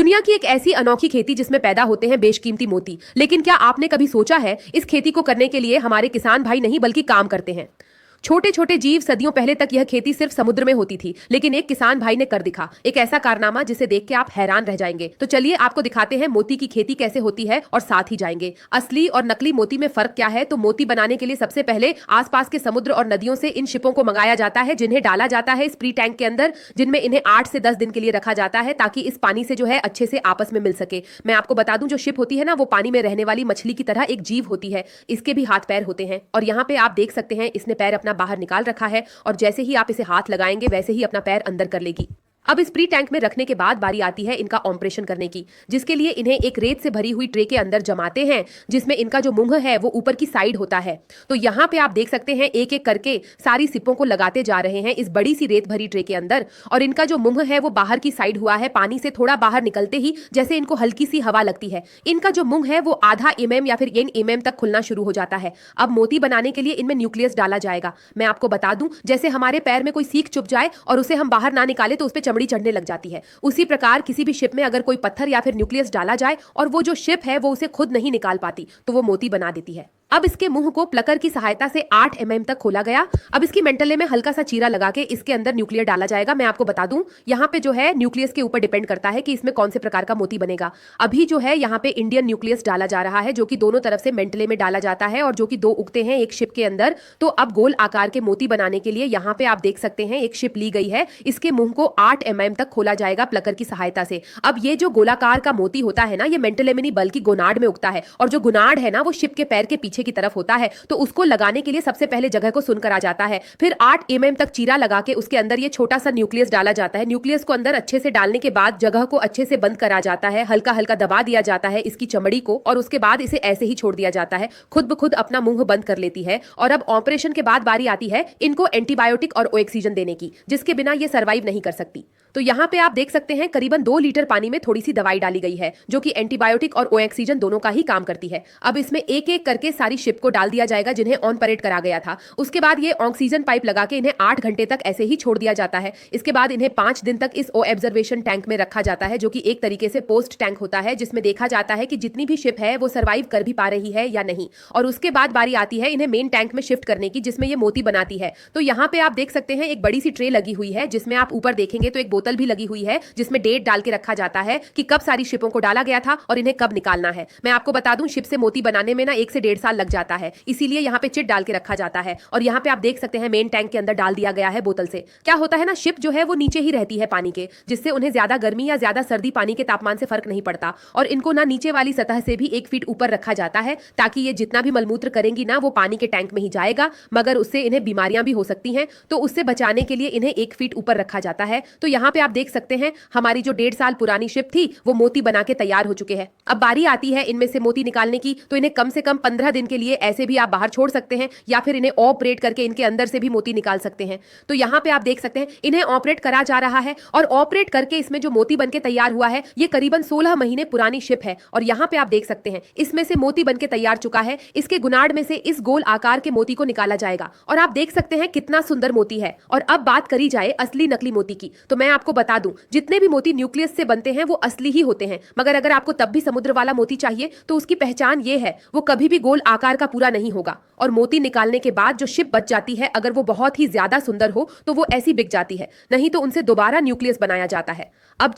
दुनिया की एक ऐसी अनोखी खेती जिसमें पैदा होते हैं बेशकीमती मोती। लेकिन क्या आपने कभी सोचा है इस खेती को करने के लिए हमारे किसान भाई नहीं बल्कि काम करते हैं। छोटे छोटे जीव सदियों पहले तक यह खेती सिर्फ समुद्र में होती थी, लेकिन एक किसान भाई ने कर दिखा एक ऐसा कारनामा जिसे देख के आप हैरान रह जाएंगे। तो चलिए आपको दिखाते हैं मोती की खेती कैसे होती है और साथ ही जाएंगे असली और नकली मोती में फर्क क्या है। तो मोती बनाने के लिए सबसे पहले आसपास के समुद्र और नदियों से इन शिपों को मंगाया जाता है, जिन्हें डाला जाता है स्प्री टैंक के अंदर, जिनमें इन्हें 8 से 10 दिन के लिए रखा जाता है ताकि इस पानी से जो है अच्छे से आपस में मिल सके। मैं आपको बता दूं, जो शिप होती है ना, वो पानी में रहने वाली मछली की तरह एक जीव होती है। इसके भी हाथ पैर होते हैं और यहाँ पे आप देख सकते हैं इसने पैर अपना बाहर निकाल रखा है और जैसे ही आप इसे हाथ लगाएंगे वैसे ही अपना पैर अंदर कर लेगी। अब इस प्री टैंक में रखने के बाद बारी आती है इनका ऑपरेशन करने की, जिसके लिए इन्हें एक रेत से भरी हुई ट्रे के अंदर जमाते हैं, जिसमें इनका जो मुंह है वो ऊपर की साइड होता है। तो यहाँ पे आप देख सकते हैं एक एक करके सारी सिपों को लगाते जा रहे हैं इस बड़ी सी रेत भरी ट्रे के अंदर। और इनका जो मुंह है वो बाहर की साइड हुआ है, पानी से थोड़ा बाहर निकलते ही जैसे इनको हल्की सी हवा लगती है, इनका जो मुंह है वो आधा mm या फिर 1 mm तक खुलना शुरू हो जाता है। अब मोती बनाने के लिए इनमें न्यूक्लियस डाला जाएगा। मैं आपको बता दूं, जैसे हमारे पैर में कोई सीख चुभ जाए और उसे हम बाहर ना निकाले तो उस पर चमड़ी चढ़ने लग जाती है, उसी प्रकार किसी भी शिप में अगर कोई पत्थर या फिर न्यूक्लियस डाला जाए और वो जो शिप है वो उसे खुद नहीं निकाल पाती तो वो मोती बना देती है। अब इसके मुंह को प्लकर की सहायता से 8 mm तक खोला गया। अब इसकी मेंटले में हल्का सा चीरा लगा के इसके अंदर न्यूक्लियर डाला जाएगा। मैं आपको बता दूं, यहाँ पे जो है न्यूक्लियस के ऊपर डिपेंड करता है कि इसमें कौन से प्रकार का मोती बनेगा। अभी जो है यहाँ पे इंडियन न्यूक्लियस डाला जा रहा है, जो कि दोनों तरफ से मेंटले में डाला जाता है और जो कि 2 उगते हैं एक शिप के अंदर। तो अब गोल आकार के मोती बनाने के लिए यहाँ पे आप देख सकते हैं एक शिप ली गई है, इसके मुंह को 8 mm तक खोला जाएगा प्लकर की सहायता से। अब ये जो गोलाकार का मोती होता है ना, ये मेंटले में नहीं बल्कि गोनाड में उगता है, और जो गोनाड है ना वो शिप के पैर के पीछे की तरफ होता है। तो उसको लगाने के लिए सबसे पहले जगह को सुन करा जाता है, फिर 8 mm तक चीरा लगा के उसके अंदर ये छोटा सा न्यूक्लियस डाला जाता है। न्यूक्लियस को अंदर अच्छे से डालने के बाद जगह को अच्छे से बंद करा जाता है, हल्का हल्का दबा दिया जाता है इसकी चमड़ी को, और उसके बाद इसे ऐसे ही छोड़ दिया जाता है, खुद ब खुद अपना मुंह बंद कर लेती है। और अब ऑपरेशन के बाद बारी आती है इनको एंटीबायोटिक और ऑक्सीजन देने की, जिसके बिना ये सर्वाइव नहीं कर सकती। तो यहाँ पे आप देख सकते हैं करीबन 2 लीटर पानी में थोड़ी सी दवाई डाली गई है, जो कि एंटीबायोटिक और ऑक्सीजन दोनों का ही काम करती है। अब इसमें एक एक करके सारी शिप को डाल दिया जाएगा जिन्हें ऑन परेड करा गया था। उसके बाद ये ऑक्सीजन पाइप लगा के इन्हें 8 घंटे तक ऐसे ही छोड़ दिया जाता है। इसके बाद इन्हें 5 दिन तक इस ऑब्जर्वेशन टैंक में रखा जाता है, जो कि एक तरीके से पोस्ट टैंक होता है, जिसमें देखा जाता है कि जितनी भी शिप है वो सर्वाइव कर भी पा रही है या नहीं। और उसके बाद बारी आती है इन्हें मेन टैंक में शिफ्ट करने की, जिसमें ये मोती बनाती है। तो यहाँ पे आप देख सकते हैं एक बड़ी सी ट्रे लगी हुई है, जिसमें आप ऊपर देखेंगे तो एक बोतल भी लगी हुई है, जिसमें डेट डाल के रखा जाता है कि कब सारी शिपों को डाला गया था और इन्हें कब निकालना है। मैं आपको बता दूं, शिप से मोती बनाने में ना 1 से 1.5 साल लग जाता है, इसीलिए यहाँ पे चिट डाल के रखा जाता है। और यहाँ पे आप देख सकते हैं मेन टैंक के अंदर डाल दिया गया है बोतल से। क्या होता है ना, शिप जो है वो नीचे ही रहती है पानी के, जिससे उन्हें ज्यादा गर्मी या ज्यादा सर्दी पानी के तापमान से फर्क नहीं पड़ता। और इनको ना नीचे वाली सतह से भी 1 फीट ऊपर रखा जाता है, ताकि ये जितना भी मलमूत्र करेंगी ना वो पानी के टैंक में ही जाएगा, मगर उससे इन्हें बीमारियां भी हो सकती हैं, तो उससे बचाने के लिए इन्हें 1 फीट ऊपर रखा जाता है। तो यहाँ पे आप देख सकते हैं हमारी जो 1.5 साल पुरानी शिप थी वो मोती बना के तैयार हो चुके हैं। अब बारी आती है इनमें से मोती निकालने की। तो इन्हें कम से कम 15 दिन के लिए ऐसे भी आप बाहर छोड़ सकते हैं, या फिर इन्हें ऑपरेट करके इनके अंदर से भी मोती निकाल सकते हैं। तो यहाँ पे आप देख सकते हैं इन्हें ऑपरेट करा जा रहा है, और ऑपरेट करके इसमें जो मोती बनके तैयार हुआ है ये करीबन 16 महीने पुरानी शिप है। और यहाँ पे आप देख सकते हैं इसमें से मोती बनके तैयार चुका है। इसके गुनाड़ में से इस गोल आकार के मोती को निकाला जाएगा, और आप देख सकते हैं कितना सुंदर मोती है। और अब बात करी जाए असली नकली मोती की, तो मैं आपको बता दूं, जितने भी मोती न्यूक्लियस से बनते हैं वो असली ही होते हैं, मगर अगर आपको तब भी समुद्र वाला मोती चाहिए तो उसकी पहचान ये है, वो कभी भी गोल आकार का पूरा नहीं होगा। और मोती निकालने के बाद जो शिप बच जाती है, अगर वो बहुत ही ज्यादा सुंदर हो तो वो ऐसी बिक जाती है, नहीं तो उनसे दोबारा न्यूक्लियस बनाया जाता है। अब